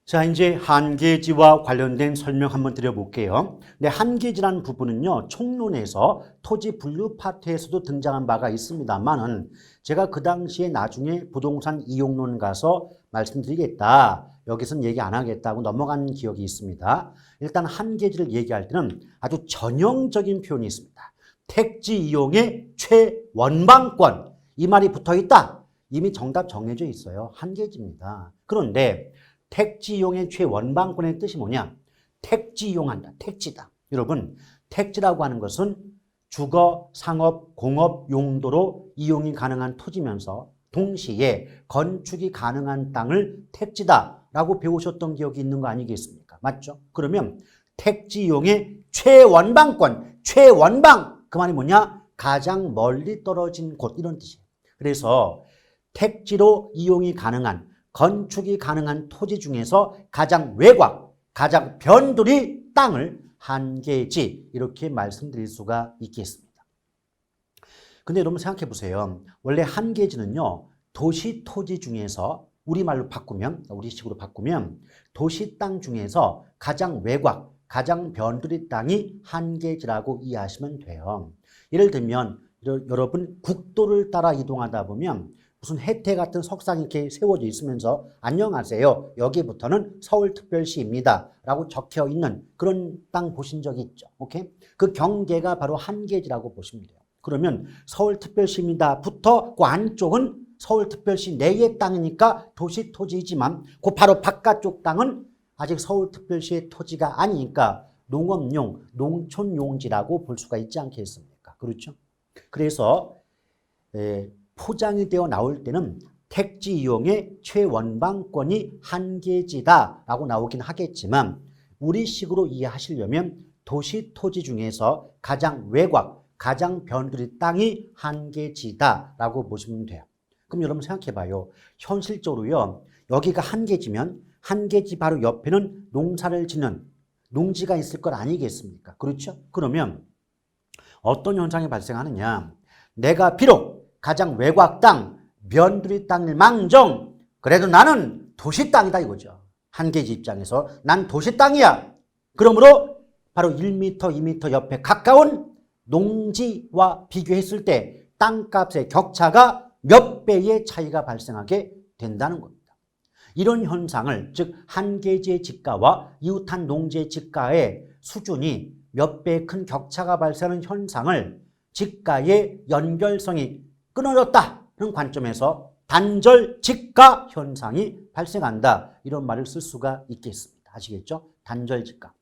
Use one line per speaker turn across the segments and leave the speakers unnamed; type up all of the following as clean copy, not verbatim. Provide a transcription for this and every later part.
자, 이제 한계지와 관련된 설명 한번 드려볼게요. 네, 한계지라는 부분은요, 총론에서 토지 분류 파트에서도 등장한 바가 있습니다만은 제가 그 당시에 나중에 부동산 이용론 가서 말씀드리겠다. 여기서는 얘기 안 하겠다고 넘어간 기억이 있습니다. 일단 한계지를 얘기할 때는 아주 전형적인 표현이 있습니다. 택지 이용의 최원방권. 이 말이 붙어 있다. 이미 정답 정해져 있어요. 한계지입니다. 그런데 택지 이용의 최원방권의 뜻이 뭐냐? 택지 이용한다. 택지다. 여러분, 택지라고 하는 것은 주거, 상업, 공업 용도로 이용이 가능한 토지면서 동시에 건축이 가능한 땅을 택지다라고 배우셨던 기억이 있는 거 아니겠습니까? 맞죠? 그러면 택지 이용의 최원방권, 최원방 그 말이 뭐냐? 가장 멀리 떨어진 곳 이런 뜻이에요. 그래서 택지로 이용이 가능한 건축이 가능한 토지 중에서 가장 외곽, 가장 변두리 땅을 한계지 이렇게 말씀드릴 수가 있겠습니다. 근데 여러분 생각해 보세요. 원래 한계지는요. 도시 토지 중에서 우리말로 바꾸면, 우리식으로 바꾸면 도시 땅 중에서 가장 외곽, 가장 변두리 땅이 한계지라고 이해하시면 돼요. 예를 들면 여러분 국도를 따라 이동하다 보면 무슨 혜태 같은 석상이 이렇게 세워져 있으면서 안녕하세요. 여기부터는 서울특별시입니다. 라고 적혀 있는 그런 땅 보신 적이 있죠. 오케이? 그 경계가 바로 한계지라고 보시면 돼요. 그러면 서울특별시입니다부터 그 안쪽은 서울특별시 내의 땅이니까 도시 토지이지만 그 바로 바깥쪽 땅은 아직 서울특별시의 토지가 아니니까 농업용, 농촌용지라고 볼 수가 있지 않겠습니까? 그렇죠? 그래서 포장이 되어 나올 때는 택지 이용의 최원방권이 한계지다라고 나오긴 하겠지만 우리식으로 이해하시려면 도시 토지 중에서 가장 외곽, 가장 변두리 땅이 한계지다라고 보시면 돼요. 그럼 여러분 생각해 봐요. 현실적으로요. 여기가 한계지면 한계지 바로 옆에는 농사를 짓는 농지가 있을 것 아니겠습니까? 그렇죠? 그러면 어떤 현상이 발생하느냐. 내가 비록 가장 외곽 땅, 변두리 땅일 망정 그래도 나는 도시 땅이다 이거죠. 한계지 입장에서 난 도시 땅이야. 그러므로 바로 1m, 2m 옆에 가까운 농지와 비교했을 때 땅값의 격차가 몇 배의 차이가 발생하게 된다는 겁니다. 이런 현상을 즉 한계지의 지가와 이웃한 농지의 지가의 수준이 몇 배의 큰 격차가 발생하는 현상을 지가의 연결성이 끊어졌다는 관점에서 단절 지가 현상이 발생한다. 이런 말을 쓸 수가 있겠습니다. 아시겠죠? 단절 지가.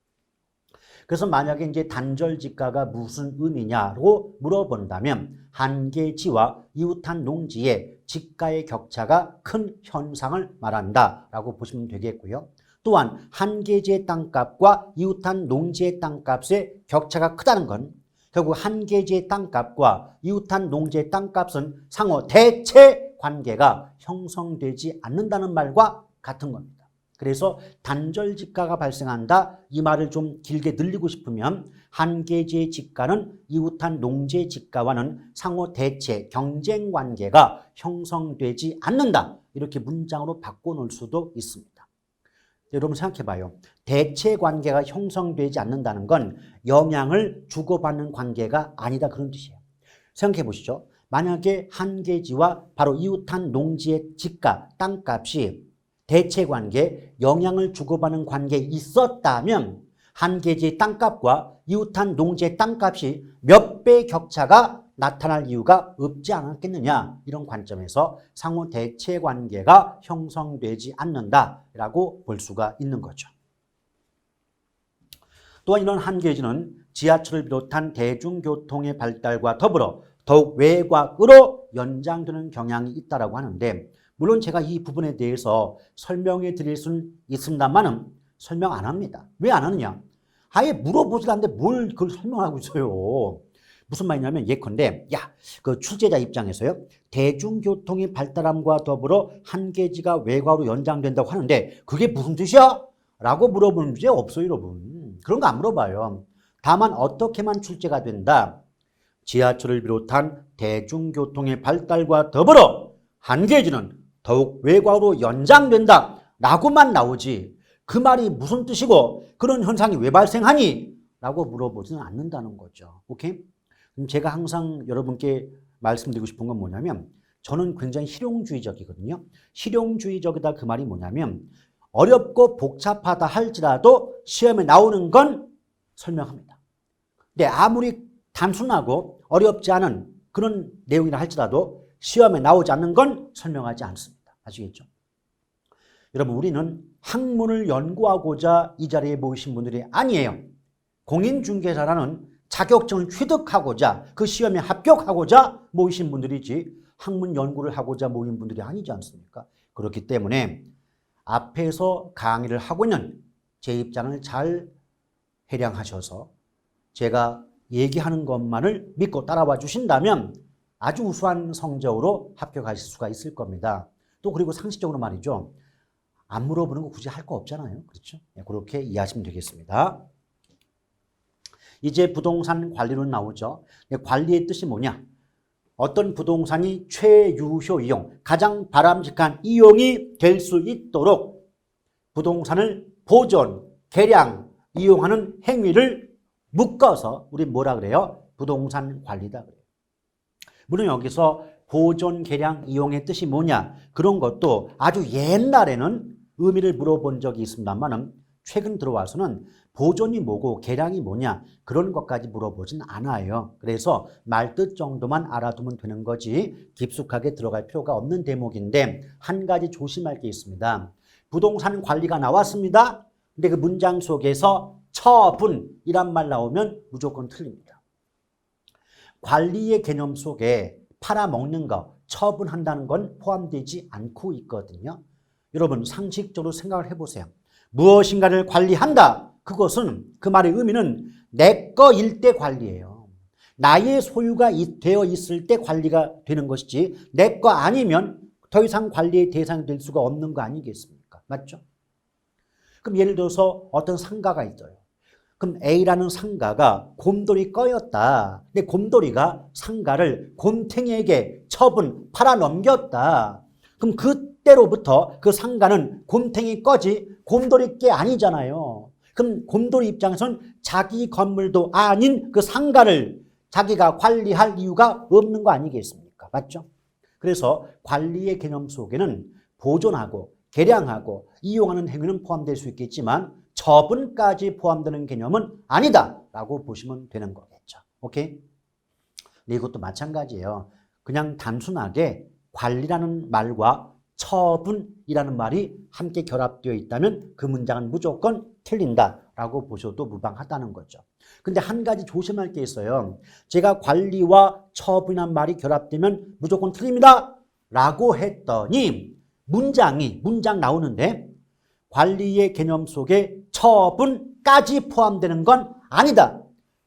그래서 만약에 이제 단절 지가가 무슨 의미냐고 물어본다면 한계지와 이웃한 농지의 지가의 격차가 큰 현상을 말한다라고 보시면 되겠고요. 또한 한계지의 땅값과 이웃한 농지의 땅값의 격차가 크다는 건 결국 한계지의 땅값과 이웃한 농지의 땅값은 상호 대체 관계가 형성되지 않는다는 말과 같은 겁니다. 그래서 단절지가가 발생한다. 이 말을 좀 길게 늘리고 싶으면 한계지의 지가는 이웃한 농지의 지가와는 상호 대체 경쟁 관계가 형성되지 않는다. 이렇게 문장으로 바꿔놓을 수도 있습니다. 여러분 생각해 봐요. 대체 관계가 형성되지 않는다는 건 영향을 주고받는 관계가 아니다 그런 뜻이에요. 생각해 보시죠. 만약에 한계지와 바로 이웃한 농지의 지가, 땅값이 대체 관계, 영향을 주고받는 관계에 있었다면 한계지의 땅값과 이웃한 농지의 땅값이 몇 배의 격차가 나타날 이유가 없지 않았겠느냐 이런 관점에서 상호 대체 관계가 형성되지 않는다라고 볼 수가 있는 거죠. 또한 이런 한계지는 지하철을 비롯한 대중교통의 발달과 더불어 더욱 외곽으로 연장되는 경향이 있다고 하는데 물론 제가 이 부분에 대해서 설명해 드릴 수는 있습니다만은 설명 안 합니다. 왜 안 하느냐? 아예 물어보지도 않는데 뭘 그걸 설명하고 있어요. 무슨 말이냐면 예컨대 그 출제자 입장에서요. 대중교통의 발달함과 더불어 한계지가 외곽으로 연장된다고 하는데 그게 무슨 뜻이야? 라고 물어보는 문제 없어요 여러분. 그런 거 안 물어봐요. 다만 어떻게만 출제가 된다. 지하철을 비롯한 대중교통의 발달과 더불어 한계지는 더욱 외곽으로 연장된다 라고만 나오지 그 말이 무슨 뜻이고 그런 현상이 왜 발생하니? 라고 물어보지는 않는다는 거죠. 오케이? 그럼 제가 항상 여러분께 말씀드리고 싶은 건 뭐냐면 저는 굉장히 실용주의적이거든요. 실용주의적이다 그 말이 뭐냐면 어렵고 복잡하다 할지라도 시험에 나오는 건 설명합니다. 근데 아무리 단순하고 어렵지 않은 그런 내용이라 할지라도 시험에 나오지 않는 건 설명하지 않습니다. 아시겠죠? 여러분 우리는 학문을 연구하고자 이 자리에 모이신 분들이 아니에요. 공인중개사라는 자격증을 취득하고자 그 시험에 합격하고자 모이신 분들이지 학문 연구를 하고자 모인 분들이 아니지 않습니까? 그렇기 때문에 앞에서 강의를 하고 있는 제 입장을 잘 해량하셔서 제가 얘기하는 것만을 믿고 따라와 주신다면 아주 우수한 성적으로 합격하실 수가 있을 겁니다. 또 그리고 상식적으로 말이죠. 안 물어보는 거 굳이 할 거 없잖아요. 그렇죠? 그렇게 이해하시면 되겠습니다. 이제 부동산 관리로 나오죠. 관리의 뜻이 뭐냐? 어떤 부동산이 최유효 이용, 가장 바람직한 이용이 될 수 있도록 부동산을 보존, 개량, 이용하는 행위를 묶어서 우리 뭐라 그래요? 부동산 관리다 그래요. 물론 여기서 보존, 개량, 이용의 뜻이 뭐냐? 그런 것도 아주 옛날에는 의미를 물어본 적이 있습니다만 최근 들어와서는 보존이 뭐고 개량이 뭐냐 그런 것까지 물어보진 않아요. 그래서 말뜻 정도만 알아두면 되는 거지 깊숙하게 들어갈 필요가 없는 대목인데 한 가지 조심할 게 있습니다. 부동산 관리가 나왔습니다. 근데 그 문장 속에서 처분이란 말 나오면 무조건 틀립니다. 관리의 개념 속에 팔아먹는 거, 처분한다는 건 포함되지 않고 있거든요. 여러분 상식적으로 생각을 해보세요. 무엇인가를 관리한다. 그것은 그 말의 의미는 내 거일 때 관리예요. 나의 소유가 되어 있을 때 관리가 되는 것이지 내 거 아니면 더 이상 관리의 대상이 될 수가 없는 거 아니겠습니까? 맞죠? 그럼 예를 들어서 어떤 상가가 있어요. 그럼 A라는 상가가 곰돌이 꺼였다. 근데 곰돌이가 상가를 곰탱이에게 팔아넘겼다. 그럼 그때로부터 그 상가는 곰탱이 거지 곰돌이 게 아니잖아요. 그럼 곰돌이 입장에서는 자기 건물도 아닌 그 상가를 자기가 관리할 이유가 없는 거 아니겠습니까? 맞죠? 그래서 관리의 개념 속에는 보존하고 개량하고 이용하는 행위는 포함될 수 있겠지만 처분까지 포함되는 개념은 아니다라고 보시면 되는 거겠죠. 오케이? 네, 이것도 마찬가지예요. 그냥 단순하게 관리라는 말과 처분이라는 말이 함께 결합되어 있다면 그 문장은 무조건 틀린다라고 보셔도 무방하다는 거죠. 근데 한 가지 조심할 게 있어요. 제가 관리와 처분이라는 말이 결합되면 무조건 틀립니다 라고 했더니 문장 나오는데 관리의 개념 속에 처분까지 포함되는 건 아니다.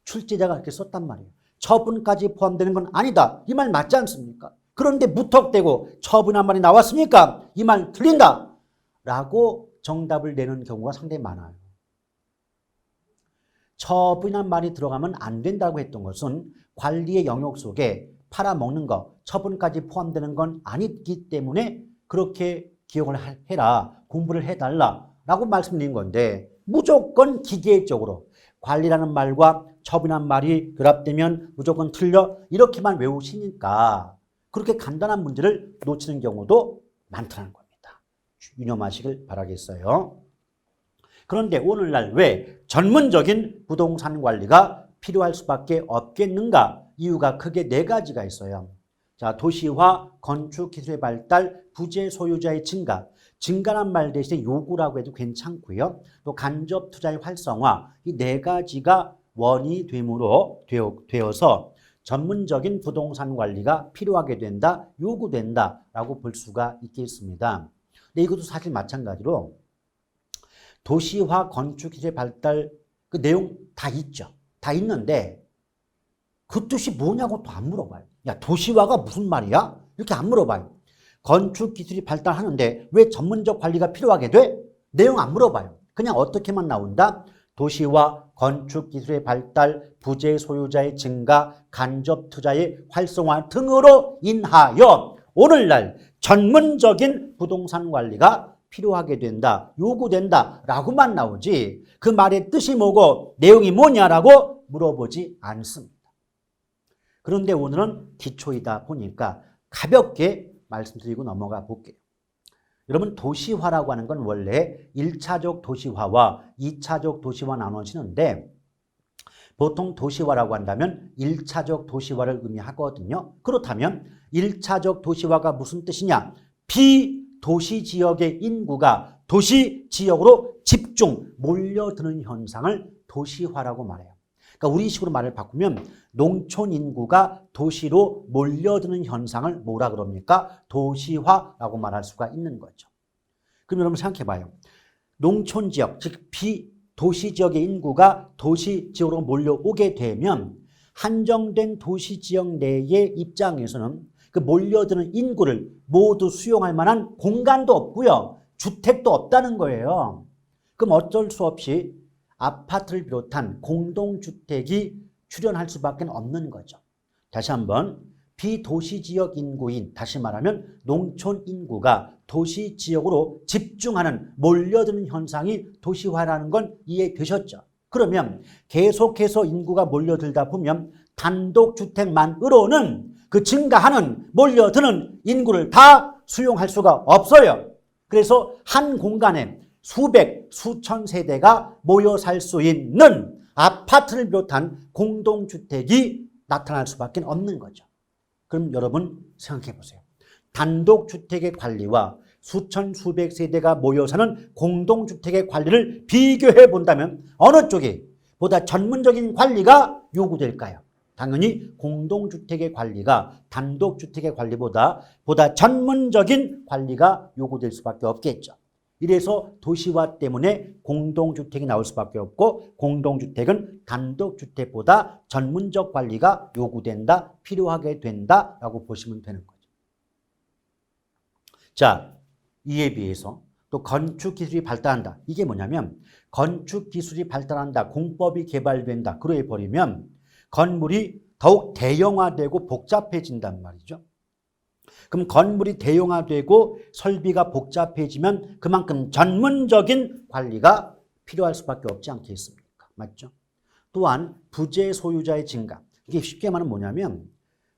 출제자가 그렇게 썼단 말이에요. 처분까지 포함되는 건 아니다. 이 말 맞지 않습니까? 그런데 무턱대고 처분한 말이 나왔으니까 이 말 틀린다 라고 정답을 내는 경우가 상당히 많아요. 처분한 말이 들어가면 안 된다고 했던 것은 관리의 영역 속에 팔아먹는 거, 처분까지 포함되는 건 아니기 때문에 그렇게 기억을 해라, 공부를 해달라 라고 말씀드린 건데 무조건 기계적으로 관리라는 말과 처분한 말이 결합되면 무조건 틀려 이렇게만 외우시니까 그렇게 간단한 문제를 놓치는 경우도 많다는 겁니다. 유념하시길 바라겠어요. 그런데 오늘날 왜 전문적인 부동산 관리가 필요할 수밖에 없겠는가? 이유가 크게 네 가지가 있어요. 자, 도시화, 건축 기술의 발달, 부재 소유자의 증가. 증가란 말 대신에 요구라고 해도 괜찮고요. 또 간접 투자의 활성화. 이 네 가지가 원이 되어서 전문적인 부동산 관리가 필요하게 된다, 요구된다라고 볼 수가 있겠습니다. 근데 이것도 사실 마찬가지로 도시화, 건축 기술의 발달 그 내용 다 있죠. 다 있는데 그 뜻이 뭐냐고 또 안 물어봐요. 야, 도시화가 무슨 말이야? 이렇게 안 물어봐요. 건축 기술이 발달하는데 왜 전문적 관리가 필요하게 돼? 내용 안 물어봐요. 그냥 어떻게만 나온다? 도시화, 건축 기술의 발달, 부재 소유자의 증가, 간접 투자의 활성화 등으로 인하여 오늘날 전문적인 부동산 관리가 필요하게 된다, 요구된다 라고만 나오지 그 말의 뜻이 뭐고 내용이 뭐냐라고 물어보지 않습니다. 그런데 오늘은 기초이다 보니까 가볍게 말씀드리고 넘어가 볼게요. 여러분 도시화라고 하는 건 원래 1차적 도시화와 2차적 도시화 나눠지는데 보통 도시화라고 한다면 1차적 도시화를 의미하거든요. 그렇다면 1차적 도시화가 무슨 뜻이냐? 비도시 지역의 인구가 도시 지역으로 집중 몰려드는 현상을 도시화라고 말해요. 그러니까 우리식으로 말을 바꾸면 농촌 인구가 도시로 몰려드는 현상을 뭐라 그럽니까? 도시화라고 말할 수가 있는 거죠. 그럼 여러분 생각해 봐요. 농촌 지역, 즉 비도시 지역의 인구가 도시 지역으로 몰려오게 되면 한정된 도시 지역 내의 입장에서는 그 몰려드는 인구를 모두 수용할 만한 공간도 없고요. 주택도 없다는 거예요. 그럼 어쩔 수 없이 아파트를 비롯한 공동주택이 출현할 수밖에 없는 거죠. 다시 한번 비도시 지역 인구인, 다시 말하면 농촌 인구가 도시 지역으로 집중하는 몰려드는 현상이 도시화라는 건 이해되셨죠? 그러면 계속해서 인구가 몰려들다 보면 단독주택만으로는 그 증가하는 몰려드는 인구를 다 수용할 수가 없어요. 그래서 한 공간에 수백, 수천 세대가 모여 살 수 있는 아파트를 비롯한 공동주택이 나타날 수밖에 없는 거죠. 그럼 여러분 생각해 보세요. 단독주택의 관리와 수천, 수백 세대가 모여 사는 공동주택의 관리를 비교해 본다면 어느 쪽이 보다 전문적인 관리가 요구될까요? 당연히 공동주택의 관리가 단독주택의 관리보다 전문적인 관리가 요구될 수밖에 없겠죠. 이래서 도시화 때문에 공동주택이 나올 수밖에 없고 공동주택은 단독주택보다 전문적 관리가 요구된다, 필요하게 된다라고 보시면 되는 거죠. 자, 이에 비해서 또 건축기술이 발달한다. 이게 뭐냐면 건축기술이 발달한다, 공법이 개발된다. 그래 버리면 건물이 더욱 대형화되고 복잡해진단 말이죠. 그럼 건물이 대형화되고 설비가 복잡해지면 그만큼 전문적인 관리가 필요할 수밖에 없지 않겠습니까? 맞죠? 또한 부재 소유자의 증가. 이게 쉽게 말하면 뭐냐면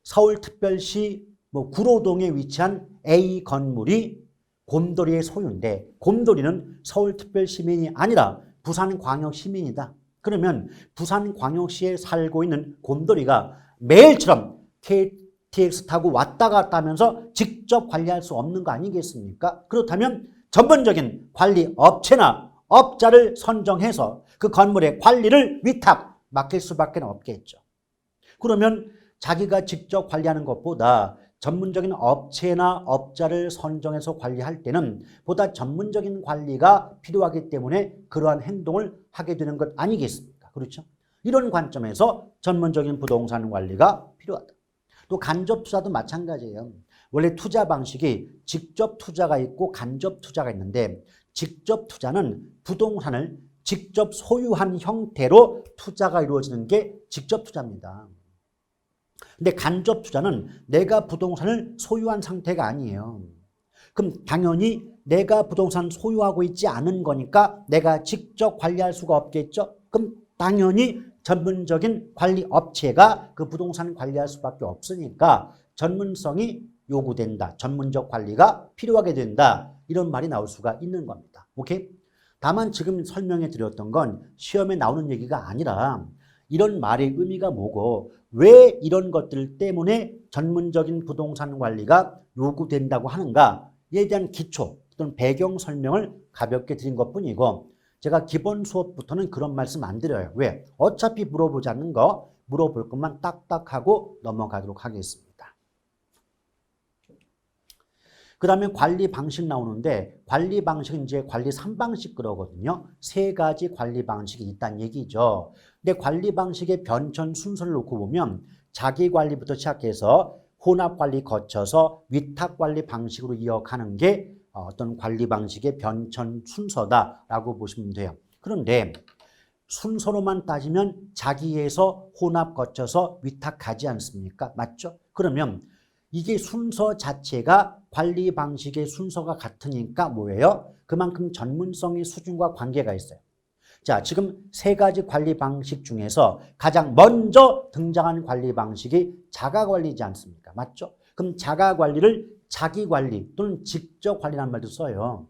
서울특별시 구로동에 위치한 A 건물이 곰돌이의 소유인데 곰돌이는 서울특별시민이 아니라 부산광역시민이다. 그러면 부산광역시에 살고 있는 곰돌이가 매일처럼 KTX 타고 왔다 갔다 하면서 직접 관리할 수 없는 거 아니겠습니까? 그렇다면 전문적인 관리 업체나 업자를 선정해서 그 건물의 관리를 위탁 맡길 수밖에 없겠죠. 그러면 자기가 직접 관리하는 것보다 전문적인 업체나 업자를 선정해서 관리할 때는 보다 전문적인 관리가 필요하기 때문에 그러한 행동을 하게 되는 것 아니겠습니까? 그렇죠? 이런 관점에서 전문적인 부동산 관리가 필요하다. 또 간접 투자도 마찬가지예요. 원래 투자 방식이 직접 투자가 있고 간접 투자가 있는데 직접 투자는 부동산을 직접 소유한 형태로 투자가 이루어지는 게 직접 투자입니다. 근데 간접 투자는 내가 부동산을 소유한 상태가 아니에요. 그럼 당연히 내가 부동산 소유하고 있지 않은 거니까 내가 직접 관리할 수가 없겠죠. 그럼 당연히 전문적인 관리 업체가 그 부동산 관리할 수밖에 없으니까 전문성이 요구된다. 전문적 관리가 필요하게 된다. 이런 말이 나올 수가 있는 겁니다. 오케이? 다만 지금 설명해 드렸던 건 시험에 나오는 얘기가 아니라 이런 말의 의미가 뭐고 왜 이런 것들 때문에 전문적인 부동산 관리가 요구된다고 하는가에 대한 기초 또는 배경 설명을 가볍게 드린 것뿐이고 제가 기본 수업부터는 그런 말씀 안 드려요. 왜? 어차피 물어보지 않는 거 물어볼 것만 딱딱하고 넘어가도록 하겠습니다. 그 다음에 관리 방식 나오는데 관리 방식은 이제 관리 3방식 그러거든요. 3가지 관리 방식이 있다는 얘기죠. 근데 관리 방식의 변천 순서를 놓고 보면 자기 관리부터 시작해서 혼합 관리 거쳐서 위탁 관리 방식으로 이어가는 게 어떤 관리 방식의 변천 순서다라고 보시면 돼요. 그런데 순서로만 따지면 자기에서 혼합 거쳐서 위탁 가지 않습니까? 맞죠? 그러면 이게 순서 자체가 관리 방식의 순서가 같으니까 뭐예요? 그만큼 전문성의 수준과 관계가 있어요. 자, 지금 세 가지 관리 방식 중에서 가장 먼저 등장한 관리 방식이 자가관리지 않습니까? 맞죠? 그럼 자가관리를 자기관리 또는 직접관리라는 말도 써요.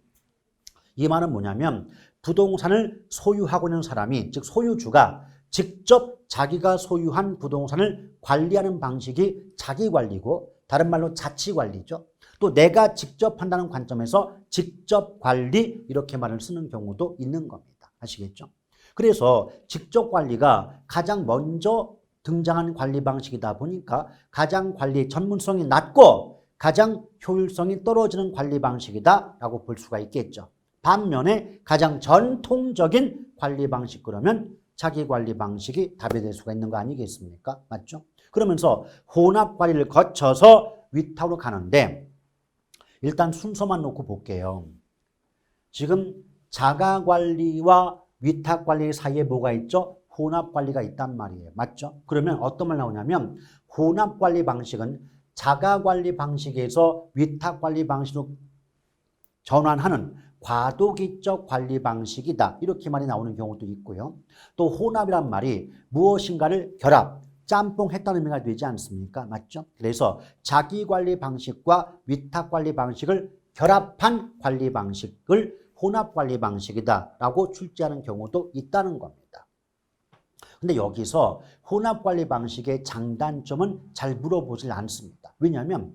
이 말은 뭐냐면 부동산을 소유하고 있는 사람이, 즉 소유주가 직접 자기가 소유한 부동산을 관리하는 방식이 자기관리고, 다른 말로 자치관리죠. 또 내가 직접 한다는 관점에서 직접관리, 이렇게 말을 쓰는 경우도 있는 겁니다. 아시겠죠? 그래서 직접관리가 가장 먼저 등장한 관리 방식이다 보니까 가장 관리 전문성이 낮고 가장 효율성이 떨어지는 관리 방식이다라고 볼 수가 있겠죠. 반면에 가장 전통적인 관리 방식, 그러면 자기관리 방식이 답이 될 수가 있는 거 아니겠습니까? 맞죠? 그러면서 혼합관리를 거쳐서 위탁으로 가는데, 일단 순서만 놓고 볼게요. 지금 자가관리와 위탁관리 사이에 뭐가 있죠? 혼합관리가 있단 말이에요. 맞죠? 그러면 어떤 말 나오냐면 혼합관리 방식은 자가관리 방식에서 위탁관리 방식으로 전환하는 과도기적 관리 방식이다, 이렇게 말이 나오는 경우도 있고요. 또 혼합이란 말이 무엇인가를 결합, 짬뽕했다는 의미가 되지 않습니까? 맞죠? 그래서 자기관리 방식과 위탁관리 방식을 결합한 관리 방식을 혼합관리 방식이다라고 출제하는 경우도 있다는 겁니다. 근데 여기서 혼합관리 방식의 장단점은 잘 물어보질 않습니다. 왜냐하면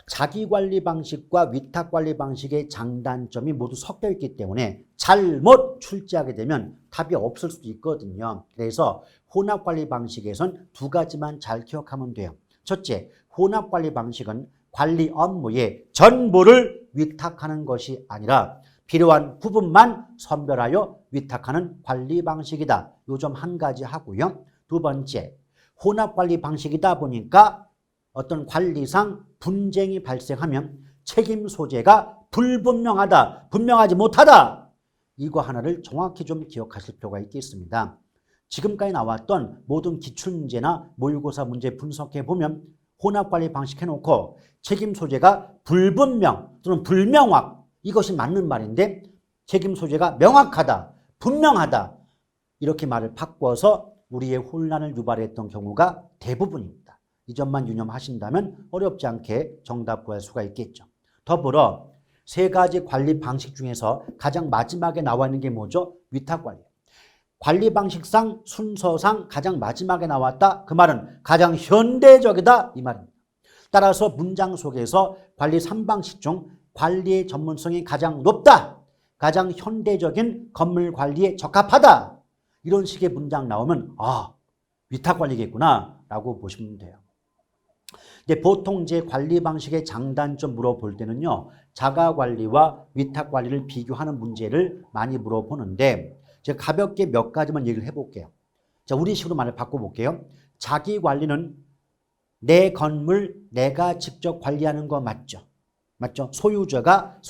자기관리 방식과 위탁관리 방식의 장단점이 모두 섞여 있기 때문에 잘못 출제하게 되면 답이 없을 수도 있거든요. 그래서 혼합관리 방식에선 두 가지만 잘 기억하면 돼요. 첫째, 혼합관리 방식은 관리 업무의 전부를 위탁하는 것이 아니라 필요한 부분만 선별하여 위탁하는 관리 방식이다. 요 점 한 가지 하고요. 두 번째, 혼합관리 방식이다 보니까 어떤 관리상 분쟁이 발생하면 책임 소재가 불분명하다, 분명하지 못하다. 이거 하나를 정확히 좀 기억하실 필요가 있겠습니다. 지금까지 나왔던 모든 기출문제나 모의고사 문제 분석해 보면 혼합관리 방식 해놓고 책임 소재가 불분명 또는 불명확, 이것이 맞는 말인데 책임 소재가 명확하다, 분명하다, 이렇게 말을 바꿔서 우리의 혼란을 유발했던 경우가 대부분입니다. 이 점만 유념하신다면 어렵지 않게 정답 구할 수가 있겠죠. 더불어 세 가지 관리 방식 중에서 가장 마지막에 나와 있는 게 뭐죠? 위탁관리. 관리 방식상 순서상 가장 마지막에 나왔다. 그 말은 가장 현대적이다, 이 말입니다. 따라서 문장 속에서 관리 3방식 중 관리의 전문성이 가장 높다, 가장 현대적인 건물 관리에 적합하다, 이런 식의 문장 나오면 위탁관리겠구나 라고 보시면 돼요. 근데 보통 이제 관리 방식의 장단점 물어볼 때는요, 자가관리와 위탁관리를 비교하는 문제를 많이 물어보는데 제가 가볍게 몇 가지만 얘기를 해볼게요. 자, 우리식으로 말을 바꿔볼게요. 자기관리는 내 건물 내가 직접 관리하는 거 맞죠? 맞죠? 소유자가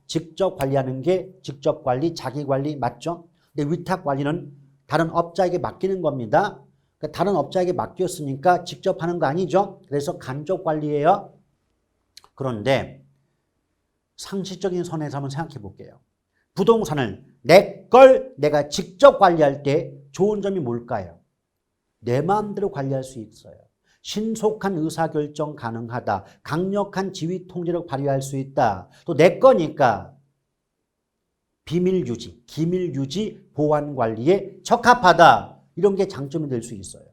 직접 관리하는 게 직접관리, 자기관리 맞죠? 근데 위탁관리는 다른 업자에게 맡기는 겁니다. 다른 업자에게 맡겼으니까 직접 하는 거 아니죠? 그래서 간접관리예요. 그런데 상식적인 선에서 한번 생각해 볼게요. 부동산을 내 걸 내가 직접 관리할 때 좋은 점이 뭘까요? 내 마음대로 관리할 수 있어요. 신속한 의사결정 가능하다. 강력한 지휘 통제력 발휘할 수 있다. 또 내 거니까 비밀 유지, 기밀 유지, 보안 관리에 적합하다. 이런 게 장점이 될 수 있어요.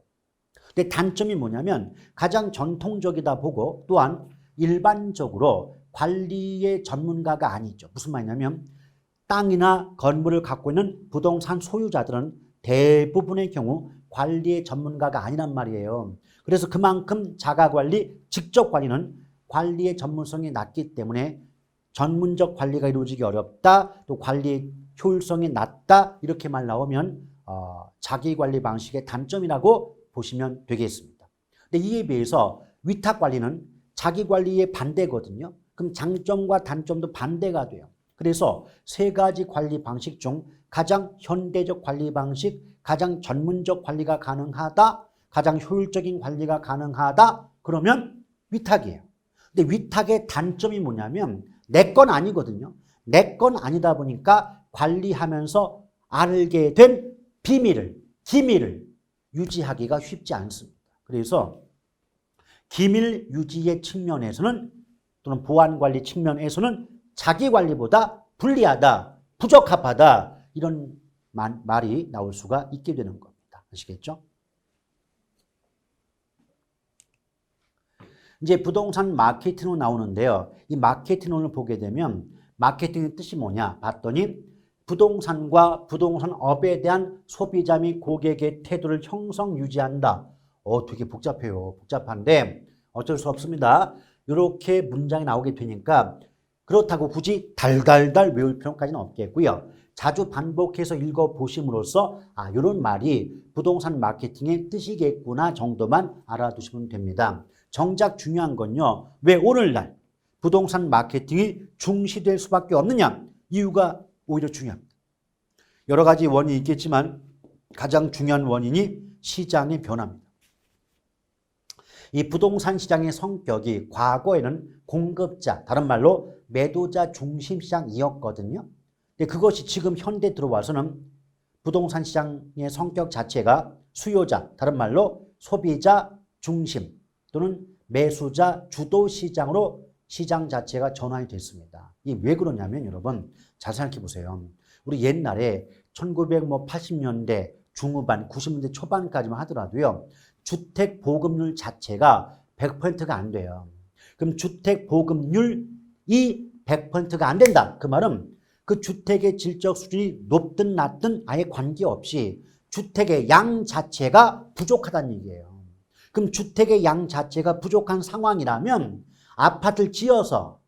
근데 단점이 뭐냐면 가장 전통적이다 보고 또한 일반적으로 관리의 전문가가 아니죠. 무슨 말이냐면 땅이나 건물을 갖고 있는 부동산 소유자들은 대부분의 경우 관리의 전문가가 아니란 말이에요. 그래서 그만큼 자가관리, 직접관리는 관리의 전문성이 낮기 때문에 전문적 관리가 이루어지기 어렵다. 또 관리의 효율성이 낮다. 이렇게 말 나오면 자기관리 방식의 단점이라고 보시면 되겠습니다. 근데 이에 비해서 위탁관리는 자기관리의 반대거든요. 그럼 장점과 단점도 반대가 돼요. 그래서 세 가지 관리 방식 중 가장 현대적 관리 방식, 가장 전문적 관리가 가능하다, 가장 효율적인 관리가 가능하다, 그러면 위탁이에요. 근데 위탁의 단점이 뭐냐면 내 건 아니거든요. 내 건 아니다 보니까 관리하면서 알게 된 비밀을, 기밀을 유지하기가 쉽지 않습니다. 그래서 기밀 유지의 측면에서는 또는 보안 관리 측면에서는 자기 관리보다 불리하다, 부적합하다 이런 말이 나올 수가 있게 되는 겁니다. 아시겠죠? 이제 부동산 마케팅으로 나오는데요. 이 마케팅을 보게 되면 마케팅의 뜻이 뭐냐 봤더니 부동산과 부동산업에 대한 소비자 및 고객의 태도를 형성 유지한다. 되게 복잡해요. 복잡한데 어쩔 수 없습니다. 이렇게 문장이 나오게 되니까 그렇다고 굳이 달달달 외울 필요까지는 없겠고요. 자주 반복해서 읽어보심으로써 이런 말이 부동산 마케팅의 뜻이겠구나 정도만 알아두시면 됩니다. 정작 중요한 건요. 왜 오늘날 부동산 마케팅이 중시될 수밖에 없느냐? 이유가 오히려 중요합니다. 여러 가지 원인이 있겠지만 가장 중요한 원인이 시장의 변화입니다. 이 부동산 시장의 성격이 과거에는 공급자, 다른 말로 매도자 중심 시장이었거든요. 근데 그것이 지금 현대 들어와서는 부동산 시장의 성격 자체가 수요자, 다른 말로 소비자 중심 또는 매수자 주도 시장으로 시장 자체가 전환이 됐습니다. 이게 왜 그러냐면 여러분 잘 생각해 보세요. 우리 옛날에 1980년대 중후반, 90년대 초반까지만 하더라도요. 주택 보급률 자체가 100%가 안 돼요. 그럼 주택 보급률이 100%가 안 된다. 그 말은 그 주택의 질적 수준이 높든 낮든 아예 관계없이 주택의 양 자체가 부족하다는 얘기예요. 그럼 주택의 양 자체가 부족한 상황이라면 아파트를 지어서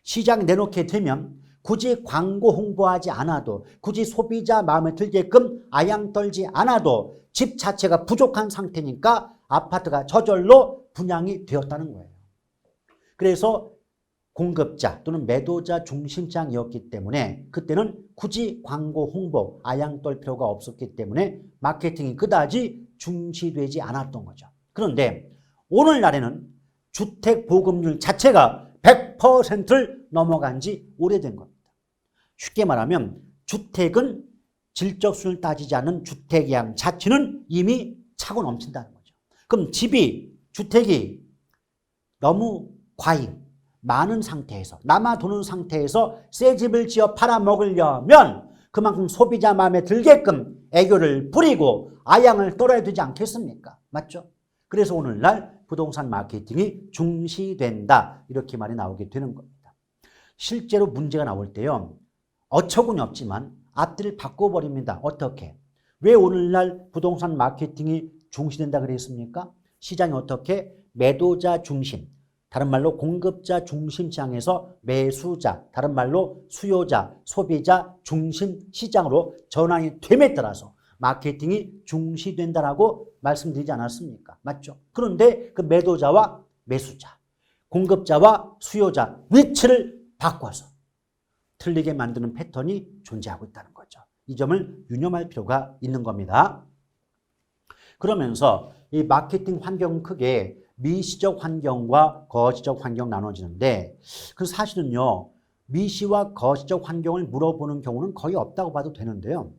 시장에 내놓게 되면 굳이 광고 홍보하지 않아도 굳이 소비자 마음에 들게끔 아양 떨지 않아도 집 자체가 부족한 상태니까 아파트가 저절로 분양이 되었다는 거예요. 그래서 공급자 또는 매도자 중심장이었기 때문에 그때는 굳이 광고 홍보 아양 떨 필요가 없었기 때문에 마케팅이 그다지 중시되지 않았던 거죠. 그런데 오늘날에는 주택 보급률 자체가 100%를 넘어간 지 오래된 겁니다. 쉽게 말하면 주택은 질적 수준을 따지지 않는 주택량 자체는 이미 차고 넘친다는 거죠. 그럼 주택이 너무 많은 상태에서 남아도는 상태에서 새 집을 지어 팔아먹으려면 그만큼 소비자 마음에 들게끔 애교를 부리고 아양을 떨어야 되지 않겠습니까? 맞죠? 그래서 오늘날 부동산 마케팅이 중시된다 이렇게 말이 나오게 되는 겁니다. 실제로 문제가 나올 때요. 어처구니 없지만 앞뒤를 바꿔버립니다. 어떻게? 왜 오늘날 부동산 마케팅이 중시된다 그랬습니까? 시장이 어떻게? 매도자 중심, 다른 말로 공급자 중심 시장에서 매수자, 다른 말로 수요자, 소비자 중심 시장으로 전환이 됨에 따라서 마케팅이 중시된다라고 말씀드리지 않았습니까? 맞죠? 그런데 그 매도자와 매수자, 공급자와 수요자 위치를 바꿔서 틀리게 만드는 패턴이 존재하고 있다는 거죠. 이 점을 유념할 필요가 있는 겁니다. 그러면서 이 마케팅 환경은 크게 미시적 환경과 거시적 환경 나눠지는데 그 사실은요. 미시와 거시적 환경을 물어보는 경우는 거의 없다고 봐도 되는데요.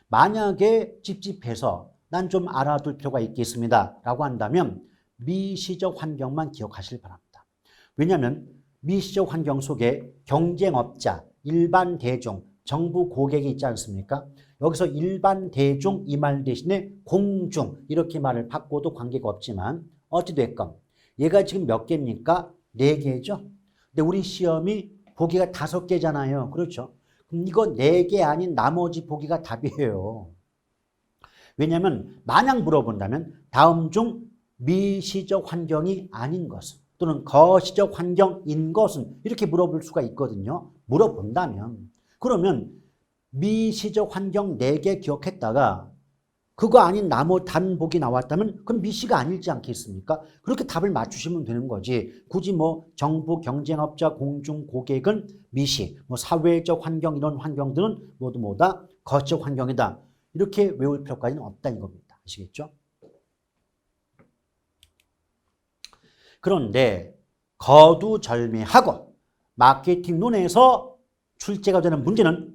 만약에 찝찝해서 난 좀 알아둘 필요가 있겠습니다. 라고 한다면 미시적 환경만 기억하시길 바랍니다. 왜냐하면 미시적 환경 속에 경쟁업자, 일반 대중, 정부 고객이 있지 않습니까? 여기서 일반 대중 이 말 대신에 공중 이렇게 말을 바꿔도 관계가 없지만 어찌됐건 얘가 지금 몇 개입니까? 4개죠. 근데 우리 시험이 보기가 5개잖아요. 그렇죠? 그럼 이거 4개 아닌 나머지 보기가 답이에요. 왜냐하면 만약 물어본다면 다음 중 미시적 환경이 아닌 것은 또는 거시적 환경인 것은 이렇게 물어볼 수가 있거든요. 물어본다면 그러면 미시적 환경 4개 기억했다가 그거 아닌 나머지 다른 복이 나왔다면 그건 미시가 아니지 않겠습니까? 그렇게 답을 맞추시면 되는 거지. 굳이 뭐 정부, 경쟁업자, 공중, 고객은 미시, 뭐 사회적 환경 이런 환경들은 모두 뭐다? 거시적 환경이다. 이렇게 외울 필요까지는 없다는 겁니다. 아시겠죠? 그런데 거두절미하고 마케팅 눈에서 출제가 되는 문제는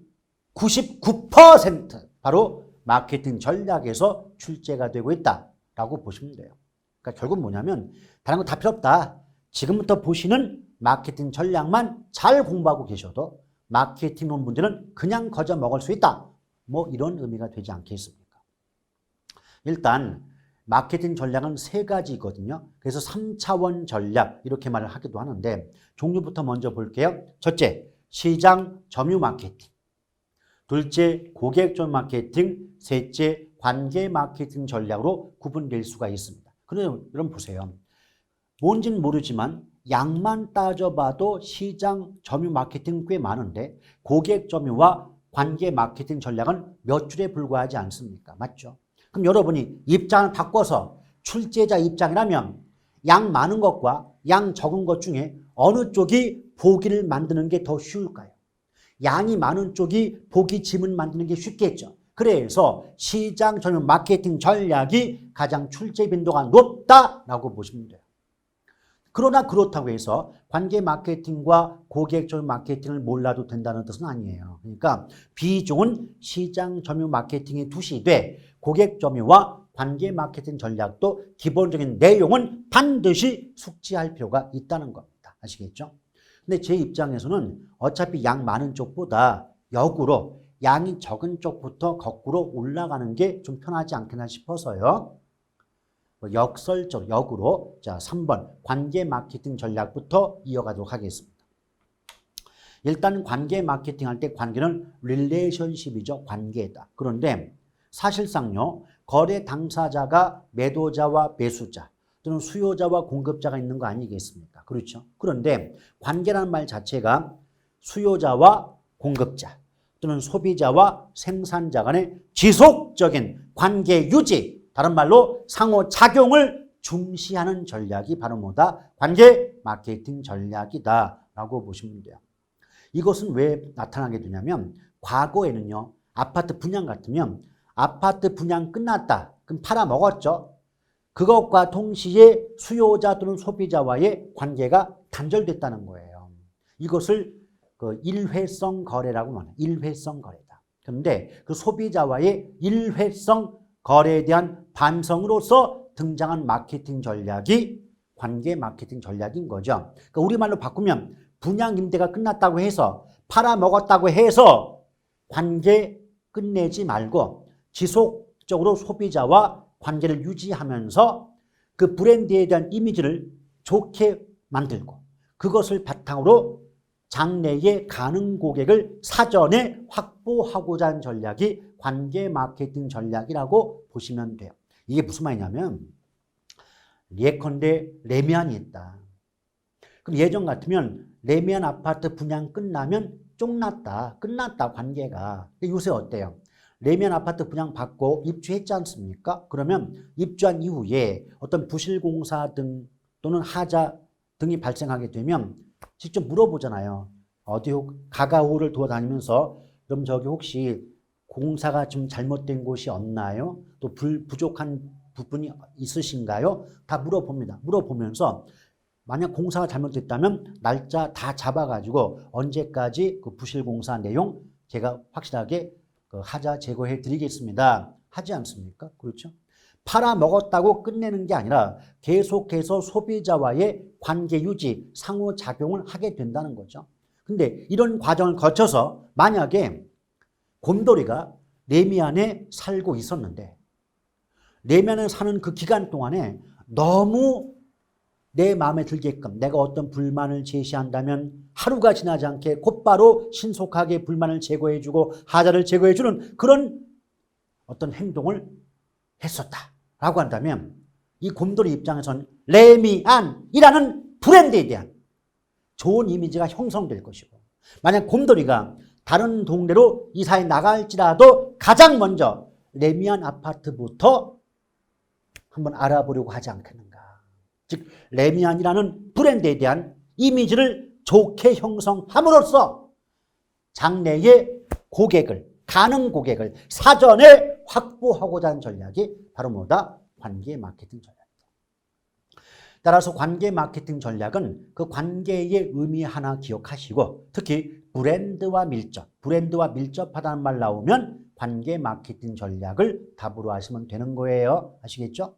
99% 바로 마케팅 전략에서 출제가 되고 있다라고 보시면 돼요. 그러니까 결국 뭐냐면 다른 거 다 필요 없다. 지금부터 보시는 마케팅 전략만 잘 공부하고 계셔도 마케팅론 문제는 그냥 거저 먹을 수 있다. 뭐 이런 의미가 되지 않겠습니까? 일단 마케팅 전략은 세 가지거든요. 그래서 3차원 전략 이렇게 말을 하기도 하는데 종류부터 먼저 볼게요. 첫째, 시장 점유 마케팅. 둘째, 고객 점유 마케팅. 셋째, 관계 마케팅 전략으로 구분될 수가 있습니다. 그럼 여러분 보세요. 뭔지는 모르지만 양만 따져봐도 시장 점유 마케팅 꽤 많은데 고객 점유와 관계 마케팅 전략은 몇 줄에 불과하지 않습니까? 맞죠? 그럼 여러분이 입장을 바꿔서 출제자 입장이라면 양 많은 것과 양 적은 것 중에 어느 쪽이 보기를 만드는 게 더 쉬울까요? 양이 많은 쪽이 보기 지문 만드는 게 쉽겠죠. 그래서 시장 점유 마케팅 전략이 가장 출제 빈도가 높다라고 보시면 돼요. 그러나 그렇다고 해서 관계 마케팅과 고객 점유 마케팅을 몰라도 된다는 뜻은 아니에요. 그러니까 비중은 시장 점유 마케팅이 두시되 고객 점유와 관계 마케팅 전략도 기본적인 내용은 반드시 숙지할 필요가 있다는 겁니다. 아시겠죠? 근데 제 입장에서는 어차피 양 많은 쪽보다 역으로 양이 적은 쪽부터 거꾸로 올라가는 게 좀 편하지 않겠나 싶어서요. 역설적 역으로 자 3번 관계 마케팅 전략부터 이어가도록 하겠습니다. 일단 관계 마케팅 할 때 관계는 릴레이션십이죠. 관계다. 그런데 사실상요. 거래 당사자가 매도자와 매수자 또는 수요자와 공급자가 있는 거 아니겠습니까? 그렇죠. 그런데 관계라는 말 자체가 수요자와 공급자 또는 소비자와 생산자 간의 지속적인 관계 유지, 다른 말로 상호작용을 중시하는 전략이 바로 뭐다? 관계 마케팅 전략이다라고 보시면 돼요. 이것은 왜 나타나게 되냐면 과거에는요. 아파트 분양 같으면 아파트 분양 끝났다. 그럼 팔아먹었죠. 그것과 동시에 수요자 또는 소비자와의 관계가 단절됐다는 거예요. 이것을 그 일회성 거래라고 말해요. 일회성 거래다. 그런데 그 소비자와의 일회성 거래에 대한 반성으로서 등장한 마케팅 전략이 관계 마케팅 전략인 거죠. 그러니까 우리말로 바꾸면 분양 임대가 끝났다고 해서 팔아먹었다고 해서 관계 끝내지 말고 지속적으로 소비자와 관계를 유지하면서 그 브랜드에 대한 이미지를 좋게 만들고 그것을 바탕으로 장래의 가능 고객을 사전에 확보하고자 하는 전략이 관계 마케팅 전략이라고 보시면 돼요. 이게 무슨 말이냐면 예컨대 레미안이 있다. 그럼 예전 같으면 레미안 아파트 분양 끝나면 쫑났다. 끝났다 관계가. 요새 어때요? 레미안 아파트 분양 받고 입주했지 않습니까? 그러면 입주한 이후에 어떤 부실공사 등 또는 하자 등이 발생하게 되면 직접 물어보잖아요. 어디 가가호를 돌아다니면서 그럼 저기 혹시 공사가 좀 잘못된 곳이 없나요? 또 부족한 부분이 있으신가요? 다 물어봅니다. 물어보면서 만약 공사가 잘못됐다면 날짜 다 잡아가지고 언제까지 그 부실공사 내용 제가 확실하게 그 하자 제거해 드리겠습니다. 하지 않습니까? 그렇죠? 팔아먹었다고 끝내는 게 아니라 계속해서 소비자와의 관계 유지, 상호작용을 하게 된다는 거죠. 근데 이런 과정을 거쳐서 만약에 곰돌이가 레미안에 살고 있었는데 레미안에 사는 그 기간 동안에 너무 내 마음에 들게끔 내가 어떤 불만을 제시한다면 하루가 지나지 않게 곧바로 신속하게 불만을 제거해주고 하자를 제거해주는 그런 어떤 행동을 했었다라고 한다면 이 곰돌이 입장에서는 레미안이라는 브랜드에 대한 좋은 이미지가 형성될 것이고 만약 곰돌이가 다른 동네로 이사해 나갈지라도 가장 먼저 레미안 아파트부터 한번 알아보려고 하지 않겠는가. 즉 레미안이라는 브랜드에 대한 이미지를 좋게 형성함으로써 장래의 고객을 가능 고객을 사전에 확보하고자 하는 전략이 바로 뭐다? 관계 마케팅 전략이다. 따라서 관계 마케팅 전략은 그 관계의 의미 하나 기억하시고 특히 브랜드와 밀접하다는 말 나오면 관계 마케팅 전략을 답으로 하시면 되는 거예요. 아시겠죠?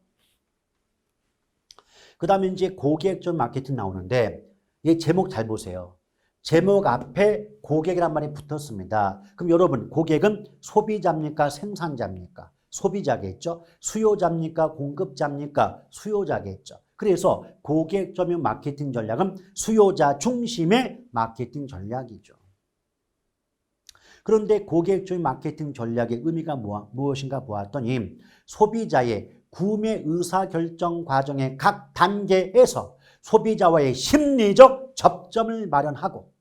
그 다음에 이제 고객적 마케팅 나오는데 이 제목 잘 보세요. 제목 앞에 고객이란 말이 붙었습니다. 그럼 여러분 고객은 소비자입니까? 생산자입니까? 소비자겠죠. 수요자입니까? 공급자입니까? 수요자겠죠. 그래서 고객점유 마케팅 전략은 수요자 중심의 마케팅 전략이죠. 그런데 고객점유 마케팅 전략의 의미가 무엇인가 보았더니 소비자의 구매 의사결정 과정의 각 단계에서 소비자와의 심리적 접점을 마련하고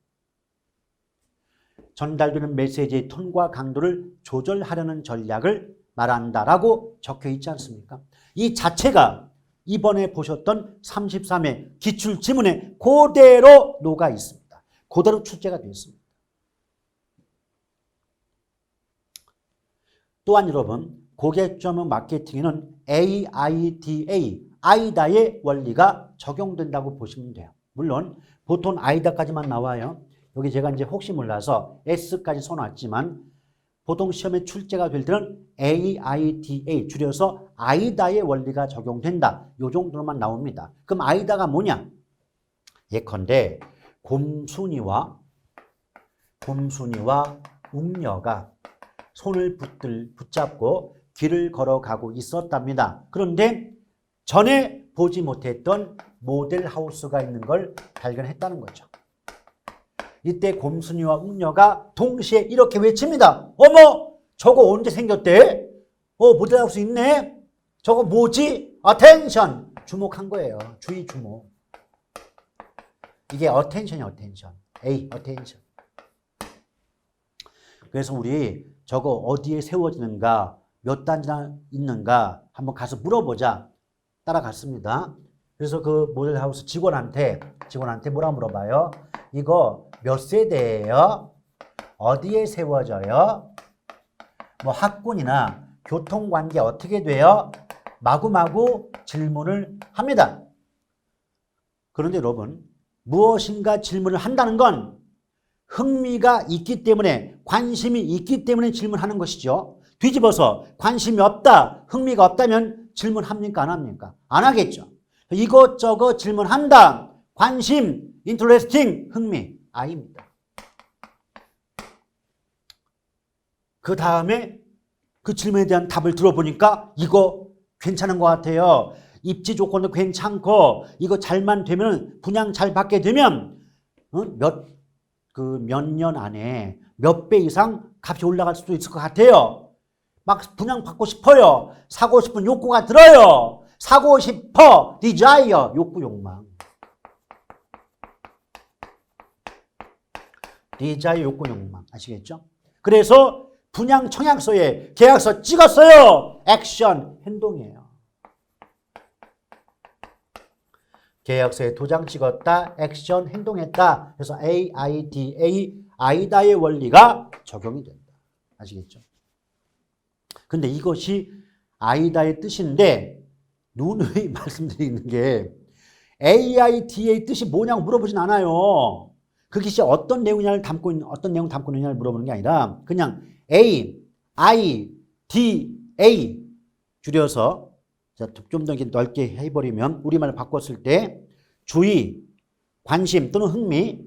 전달되는 메시지의 톤과 강도를 조절하려는 전략을 말한다라고 적혀 있지 않습니까? 이 자체가 이번에 보셨던 33회 기출지문에 그대로 녹아 있습니다. 그대로 출제가 되어 있습니다. 또한 여러분 고객점유 마케팅에는 AIDA의 원리가 적용된다고 보시면 돼요. 물론 보통 아이다까지만 나와요. 여기 제가 이제 혹시 몰라서 S까지 써놨지만 보통 시험에 출제가 될 때는 AIDA 줄여서 아이다의 원리가 적용된다. 이 정도로만 나옵니다. 그럼 아이다가 뭐냐? 예컨대 곰순이와 웅녀가 손을 붙잡고 길을 걸어가고 있었답니다. 그런데 전에 보지 못했던 모델하우스가 있는 걸 발견했다는 거죠. 이때 곰순이와 웅녀가 동시에 이렇게 외칩니다. 어머! 저거 언제 생겼대? 모델하우스 있네? 저거 뭐지? 어텐션! 주목한 거예요. 주의 주목. 이게 어텐션이야, 어텐션. 어텐션. 그래서 우리 저거 어디에 세워지는가, 몇 단지나 있는가 한번 가서 물어보자. 따라갔습니다. 그래서 그 모델하우스 직원한테 뭐라 물어봐요? 이거 몇 세대예요? 어디에 세워져요? 뭐 학군이나 교통관계 어떻게 돼요? 마구마구 질문을 합니다. 그런데 여러분 무엇인가 질문을 한다는 건 흥미가 있기 때문에 관심이 있기 때문에 질문하는 것이죠. 뒤집어서 관심이 없다, 흥미가 없다면 질문합니까? 안 합니까? 안 하겠죠. 이것저것 질문한다. 관심, 인터레스팅, 흥미, I입니다. 그 다음에 그 질문에 대한 답을 들어보니까 이거 괜찮은 것 같아요. 입지 조건도 괜찮고 이거 잘만 되면 분양 잘 받게 되면 몇 년 안에 몇 배 이상 값이 올라갈 수도 있을 것 같아요. 막 분양 받고 싶어요. 사고 싶은 욕구가 들어요. 사고 싶어. 디자이어. 욕구, 욕망. 디자이어, 욕구, 욕망. 아시겠죠? 그래서 분양 청약서에 계약서 찍었어요. 액션, 행동이에요. 계약서에 도장 찍었다. 액션, 행동했다. 그래서 AIDA, 아이다의 원리가 적용이 된다. 아시겠죠? 근데 이것이 아이다의 뜻인데 누누이 말씀드리는 게 AIDA의 뜻이 뭐냐고 물어보진 않아요. 그 것이 어떤 내용 담고 있느냐를 물어보는 게 아니라 그냥 AIDA 줄여서 좀 더 넓게 해버리면 우리말을 바꿨을 때 주의, 관심 또는 흥미,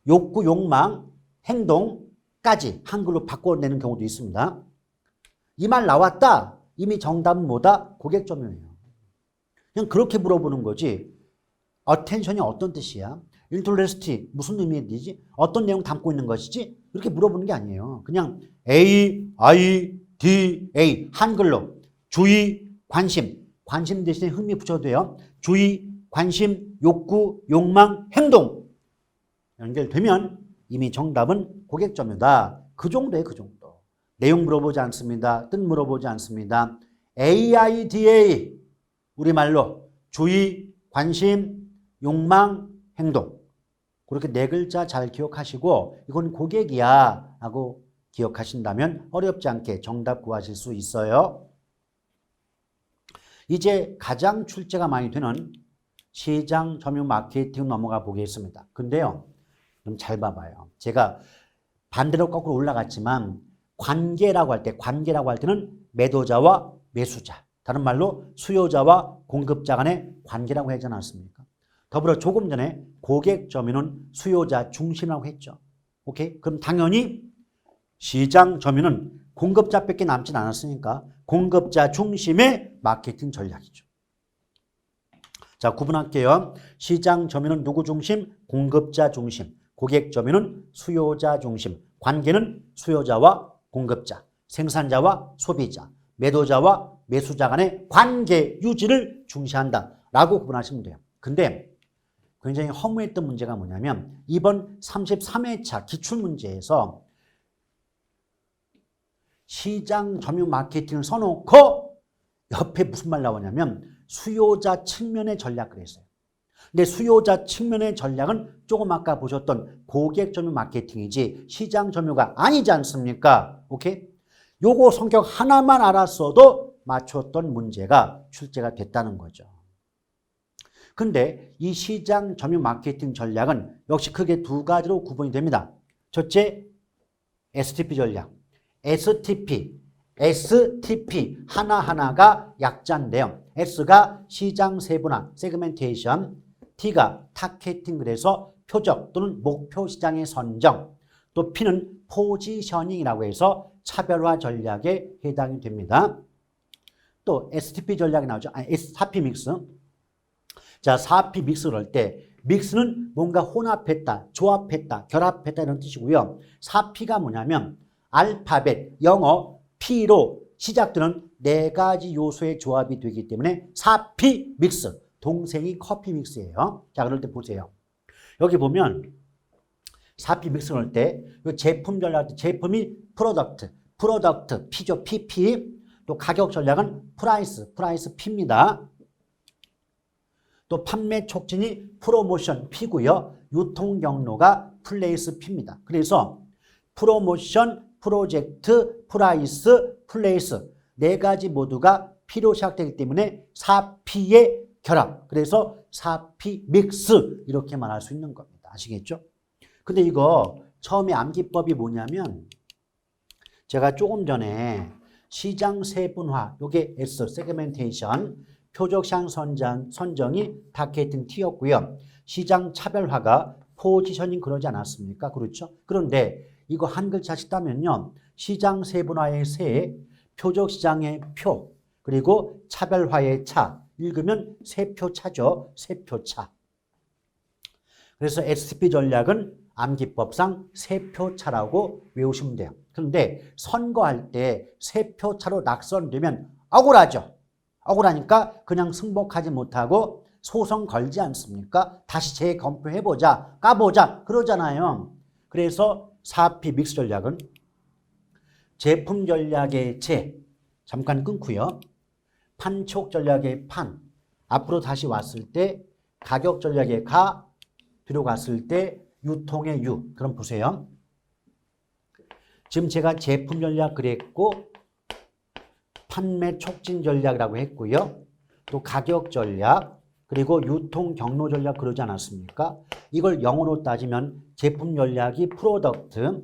욕구, 욕망, 행동까지 한글로 바꿔내는 경우도 있습니다. 이 말 나왔다. 이미 정답은 뭐다? 고객점유예요. 그냥 그렇게 물어보는 거지. attention이 어떤 뜻이야? interest 무슨 의미지? 어떤 내용 담고 있는 것이지? 이렇게 물어보는 게 아니에요. 그냥 AIDA 한글로 주의, 관심 대신에 흥미 붙여도 돼요. 주의, 관심, 욕구, 욕망, 행동 연결되면 이미 정답은 고객점유다. 그 정도에 그 정도. 내용 물어보지 않습니다. 뜻 물어보지 않습니다. AIDA 우리말로 주의, 관심, 욕망, 행동 그렇게 네 글자 잘 기억하시고 이건 고객이야 하고 기억하신다면 어렵지 않게 정답 구하실 수 있어요. 이제 가장 출제가 많이 되는 시장 점유 마케팅 넘어가 보겠습니다. 근데요, 좀 잘 봐봐요. 제가 반대로 거꾸로 올라갔지만 관계라고 할 때는 매도자와 매수자, 다른 말로 수요자와 공급자 간의 관계라고 하지 않았습니까? 더불어 조금 전에 고객 점유는 수요자 중심이라고 했죠. 오케이? 그럼 당연히 시장 점유는 공급자밖에 남진 않았으니까 공급자 중심의 마케팅 전략이죠. 자, 구분할게요. 시장 점유는 누구 중심? 공급자 중심. 고객 점유는 수요자 중심. 관계는 수요자와 공급자, 생산자와 소비자, 매도자와 매수자 간의 관계 유지를 중시한다라고 구분하시면 돼요. 근데 굉장히 허무했던 문제가 뭐냐면 이번 33회차 기출문제에서 시장 점유 마케팅을 써놓고 옆에 무슨 말 나오냐면 수요자 측면의 전략 그랬어요. 근데 수요자 측면의 전략은 조금 아까 보셨던 고객 점유 마케팅이지 시장 점유가 아니지 않습니까? 오케이? 요거 성격 하나만 알았어도 맞췄던 문제가 출제가 됐다는 거죠. 근데 이 시장 점유 마케팅 전략은 역시 크게 두 가지로 구분이 됩니다. 첫째, STP 전략. STP 하나하나가 약자인데요. S가 시장 세분화, 세그멘테이션, T가 타겟팅, 그래서 표적 또는 목표 시장의 선정, 또 P는 포지셔닝이라고 해서 차별화 전략에 해당이 됩니다. 또 STP 전략이 나오죠. 4P 믹스. 자, 4P 믹스를 할 때 믹스는 뭔가 혼합했다, 조합했다, 결합했다 이런 뜻이고요. 4P가 뭐냐면 알파벳, 영어, P로 시작되는 네 가지 요소의 조합이 되기 때문에 4P 믹스, 동생이 커피 믹스예요. 자, 그럴 때 보세요. 여기 보면 4P 믹스를 할 때 제품 전략, 제품이 프로덕트 P죠. PP. 또 가격 전략은 프라이스 P입니다. 또 판매 촉진이 프로모션 P고요. 유통 경로가 플레이스 P입니다. 그래서 프로모션, 프로젝트, 프라이스, 플레이스 네 가지 모두가 P로 시작되기 때문에 4P의 결합. 그래서 4P 믹스 이렇게 말할 수 있는 겁니다. 아시겠죠? 근데 이거 처음에 암기법이 뭐냐면 제가 조금 전에 시장 세분화, 요게 S, 세그멘테이션, 표적 시장 선정이 타겟팅 T였고요. 시장 차별화가 포지셔닝 그러지 않았습니까? 그렇죠? 그런데 이거 한 글자씩 따면요. 시장 세분화의 세, 표적 시장의 표, 그리고 차별화의 차. 읽으면 세표차죠. 세표차. 그래서 STP 전략은 암기법상 세표차라고 외우시면 돼요. 그런데 선거할 때 세표차로 낙선되면 억울하죠. 억울하니까 그냥 승복하지 못하고 소송 걸지 않습니까? 다시 재검표해보자, 까보자 그러잖아요. 그래서 4P 믹스 전략은 제품 전략의 제, 잠깐 끊고요. 판촉 전략의 판, 앞으로 다시 왔을 때 가격 전략의 가, 뒤로 갔을 때 유통의 유. 그럼 보세요. 지금 제가 제품 전략 그랬고 판매 촉진 전략이라고 했고요. 또 가격 전략, 그리고 유통 경로 전략 그러지 않았습니까? 이걸 영어로 따지면 제품 전략이 프로덕트,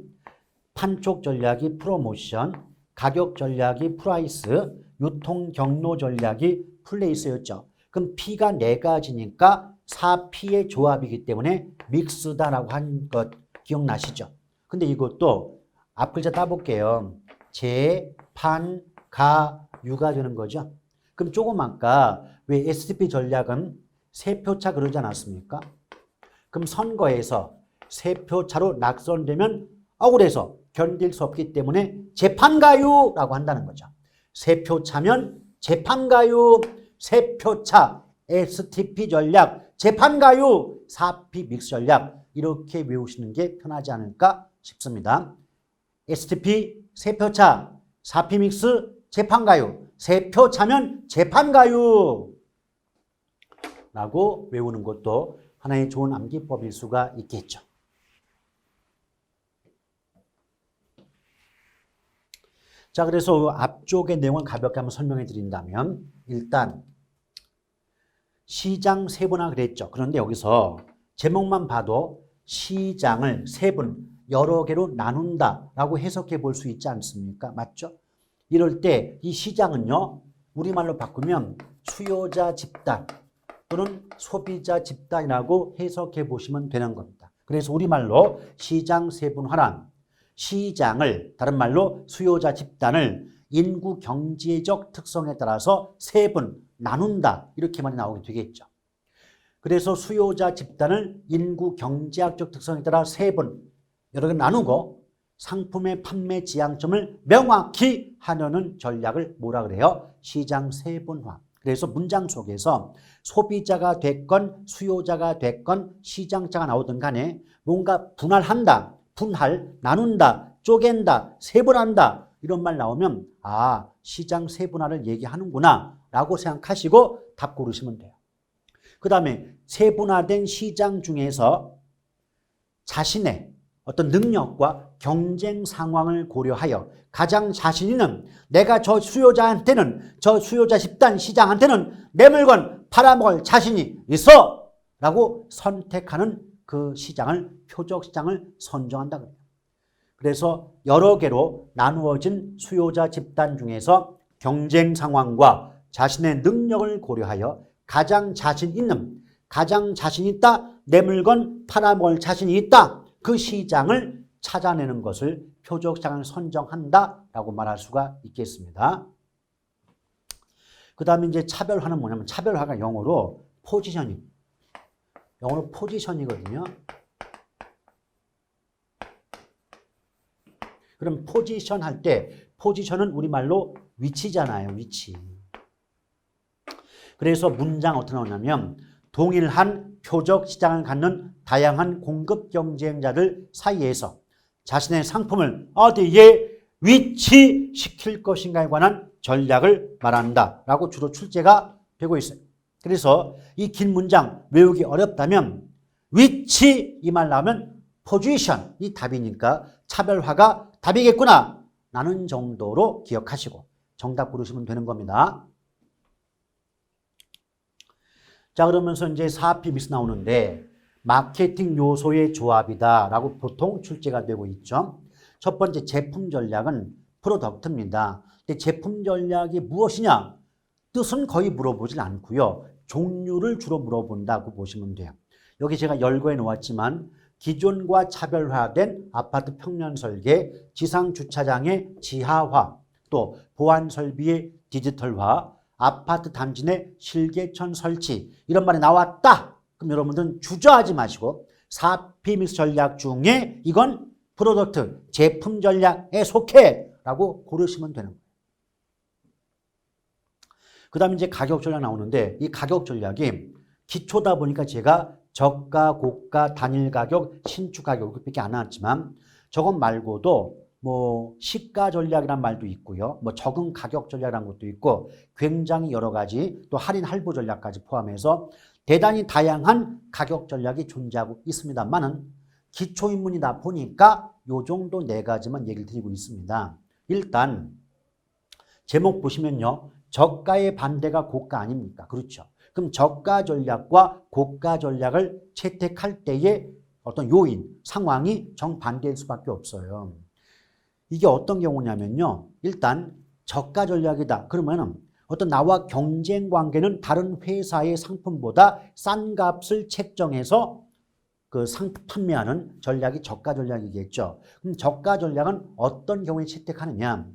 판촉 전략이 프로모션, 가격 전략이 프라이스, 유통 경로 전략이 플레이스였죠. 그럼 P가 네 가지니까 4P의 조합이기 때문에 믹스다라고 한 것 기억나시죠? 근데 이것도 앞 글자 따볼게요. 제, 판, 가, 유가 되는 거죠. 그럼 조금 아까 왜 STP 전략은 세표차 그러지 않았습니까? 그럼 선거에서 세표차로 낙선되면 억울해서 견딜 수 없기 때문에 재판가요? 라고 한다는 거죠. 세표차면 재판가요? 세표차, STP 전략, 재판가요? 4P 믹스 전략 이렇게 외우시는 게 편하지 않을까 싶습니다. STP, 세표차, 4P 믹스, 재판가요? 세표차면 재판가요? 라고 외우는 것도 하나의 좋은 암기법일 수가 있겠죠. 자, 그래서 앞쪽의 내용을 가볍게 한번 설명해 드린다면 일단 시장 세분화 그랬죠. 그런데 여기서 제목만 봐도 시장을 세분, 여러 개로 나눈다라고 해석해 볼 수 있지 않습니까? 맞죠? 이럴 때 이 시장은요, 우리말로 바꾸면 수요자 집단 또는 소비자 집단이라고 해석해 보시면 되는 겁니다. 그래서 우리말로 시장 세분화란 시장을, 다른 말로 수요자 집단을 인구 경제적 특성에 따라서 세분, 나눈다 이렇게 말이 나오게 되겠죠. 그래서 수요자 집단을 인구 경제학적 특성에 따라 세분, 여러 개 나누고 상품의 판매 지향점을 명확히 하려는 전략을 뭐라 그래요? 시장 세분화. 그래서 문장 속에서 소비자가 됐건 수요자가 됐건 시장자가 나오든 간에 뭔가 분할한다, 분할, 나눈다, 쪼갠다, 세분한다 이런 말 나오면 아, 시장 세분화를 얘기하는구나 라고 생각하시고 답 고르시면 돼요. 그 다음에 세분화된 시장 중에서 자신의 어떤 능력과 경쟁 상황을 고려하여 가장 자신 있는 내가 저 수요자한테는 저 수요자 집단 시장한테는 내 물건 팔아먹을 자신이 있어 라고 선택하는 그 시장을 표적 시장을 선정한다 그래요. 그래서 여러 개로 나누어진 수요자 집단 중에서 경쟁 상황과 자신의 능력을 고려하여 가장 자신 있는, 가장 자신 있다, 내 물건 팔아먹을 자신이 있다, 그 시장을 찾아내는 것을 표적 시장을 선정한다라고 말할 수가 있겠습니다. 그 다음에 이제 차별화는 뭐냐면 차별화가 영어로 포지셔닝, 영어로 포지션이거든요. 그럼 포지션 할 때 포지션은 우리말로 위치잖아요. 위치. 그래서 문장 어떻게 나오냐면 동일한 표적 시장을 갖는 다양한 공급 경쟁자들 사이에서 자신의 상품을 어디에 위치시킬 것인가에 관한 전략을 말한다 라고 주로 출제가 되고 있어요. 그래서 이 긴 문장 외우기 어렵다면 위치 이 말 나오면 포지션이 답이니까 차별화가 답이겠구나 라는 정도로 기억하시고 정답 고르시면 되는 겁니다. 자, 그러면서 이제 4P 미스 나오는데 마케팅 요소의 조합이다 라고 보통 출제가 되고 있죠. 첫 번째 제품 전략은 프로덕트입니다. 근데 제품 전략이 무엇이냐? 뜻은 거의 물어보질 않고요. 종류를 주로 물어본다고 보시면 돼요. 여기 제가 열거해 놓았지만 기존과 차별화된 아파트 평면 설계, 지상 주차장의 지하화, 또 보안 설비의 디지털화, 아파트 단지 내 실개천 설치 이런 말이 나왔다. 그럼 여러분들은 주저하지 마시고 4P 믹스 전략 중에 이건 프로덕트, 제품 전략에 속해 라고 고르시면 되는 거예요. 그 다음에 이제 가격 전략 나오는데 이 가격 전략이 기초다 보니까 제가 저가, 고가, 단일 가격, 신축 가격 이렇게 안 나왔지만 저것 말고도 뭐 시가 전략이란 말도 있고요. 뭐 적응 가격 전략이라는 것도 있고 굉장히 여러 가지 또 할인 할부 전략까지 포함해서 대단히 다양한 가격 전략이 존재하고 있습니다만은 기초인문이다 보니까 요 정도 네 가지만 얘기를 드리고 있습니다. 일단 제목 보시면요. 저가의 반대가 고가 아닙니까? 그렇죠. 그럼 저가 전략과 고가 전략을 채택할 때의 어떤 요인, 상황이 정반대일 수밖에 없어요. 이게 어떤 경우냐면요. 일단 저가 전략이다. 그러면은 어떤 나와 경쟁 관계는 다른 회사의 상품보다 싼 값을 책정해서 그 판매하는 전략이 저가 전략이겠죠. 그럼 저가 전략은 어떤 경우에 채택하느냐?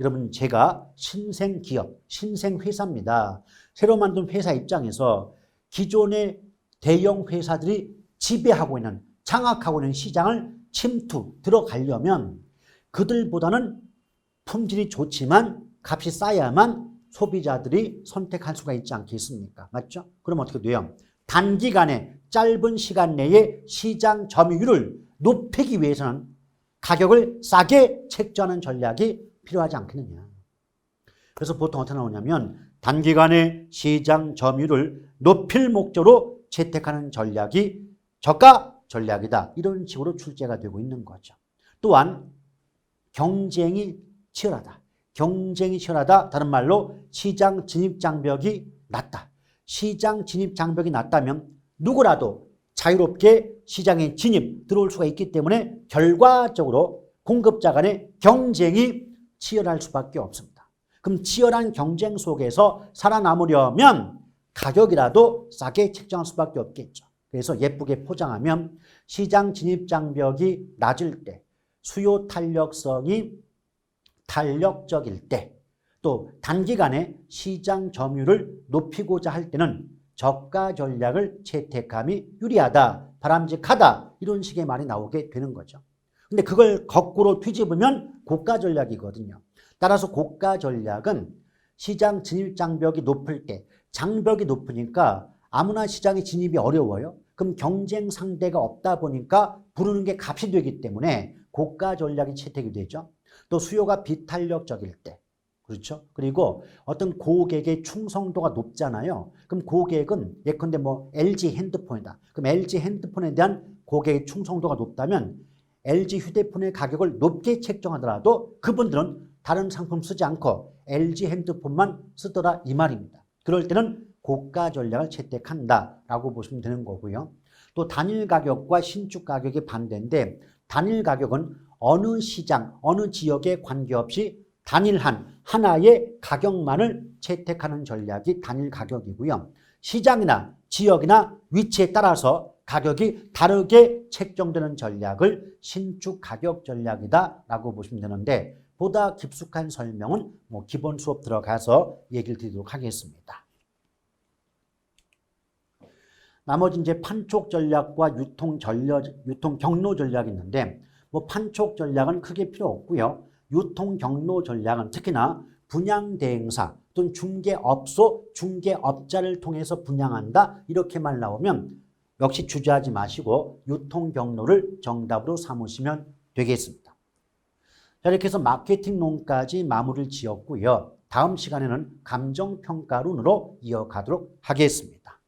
여러분 제가 신생기업, 신생회사입니다. 새로 만든 회사 입장에서 기존의 대형 회사들이 지배하고 있는, 장악하고 있는 시장을 침투, 들어가려면 그들보다는 품질이 좋지만 값이 싸야만 소비자들이 선택할 수가 있지 않겠습니까? 맞죠? 그럼 어떻게 돼요? 단기간에 짧은 시간 내에 시장 점유율을 높이기 위해서는 가격을 싸게 책정하는 전략이 필요하지 않겠느냐. 그래서 보통 어떻게 나오냐면 단기간에 시장 점유율을 높일 목적으로 채택하는 전략이 저가 전략이다. 이런 식으로 출제가 되고 있는 거죠. 또한 경쟁이 치열하다. 경쟁이 치열하다. 다른 말로 시장 진입 장벽이 낮다. 시장 진입 장벽이 낮다면 누구라도 자유롭게 시장에 들어올 수가 있기 때문에 결과적으로 공급자 간의 경쟁이 치열할 수밖에 없습니다. 그럼 치열한 경쟁 속에서 살아남으려면 가격이라도 싸게 책정할 수밖에 없겠죠. 그래서 예쁘게 포장하면 시장 진입 장벽이 낮을 때, 수요 탄력성이 탄력적일 때, 또 단기간에 시장 점유율을 높이고자 할 때는 저가 전략을 채택함이 유리하다, 바람직하다, 이런 식의 말이 나오게 되는 거죠. 근데 그걸 거꾸로 뒤집으면 고가 전략이거든요. 따라서 고가 전략은 시장 진입 장벽이 높을 때, 장벽이 높으니까 아무나 시장에 진입이 어려워요. 그럼 경쟁 상대가 없다 보니까 부르는 게 값이 되기 때문에 고가 전략이 채택이 되죠. 또 수요가 비탄력적일 때, 그렇죠. 그리고 어떤 고객의 충성도가 높잖아요. 그럼 고객은 예컨대 뭐 LG 핸드폰이다. 그럼 LG 핸드폰에 대한 고객의 충성도가 높다면 LG 휴대폰의 가격을 높게 책정하더라도 그분들은 다른 상품 쓰지 않고 LG 핸드폰만 쓰더라, 이 말입니다. 그럴 때는 고가 전략을 채택한다라고 보시면 되는 거고요. 또 단일 가격과 신축 가격이 반대인데, 단일 가격은 어느 시장, 어느 지역에 관계없이 단일한 하나의 가격만을 채택하는 전략이 단일 가격이고요. 시장이나 지역이나 위치에 따라서 가격이 다르게 책정되는 전략을 신축 가격 전략이다라고 보시면 되는데, 보다 깊숙한 설명은 기본 수업 들어가서 얘기를 드리도록 하겠습니다. 나머지 이제 판촉 전략과 유통 경로 전략이 있는데, 판촉 전략은 크게 필요 없고요. 유통 경로 전략은 특히나 분양 대행사 또는 중개업소, 중개업자를 통해서 분양한다, 이렇게만 나오면 역시 주저하지 마시고 유통 경로를 정답으로 삼으시면 되겠습니다. 자, 이렇게 해서 마케팅론까지 마무리를 지었고요. 다음 시간에는 감정평가론으로 이어가도록 하겠습니다.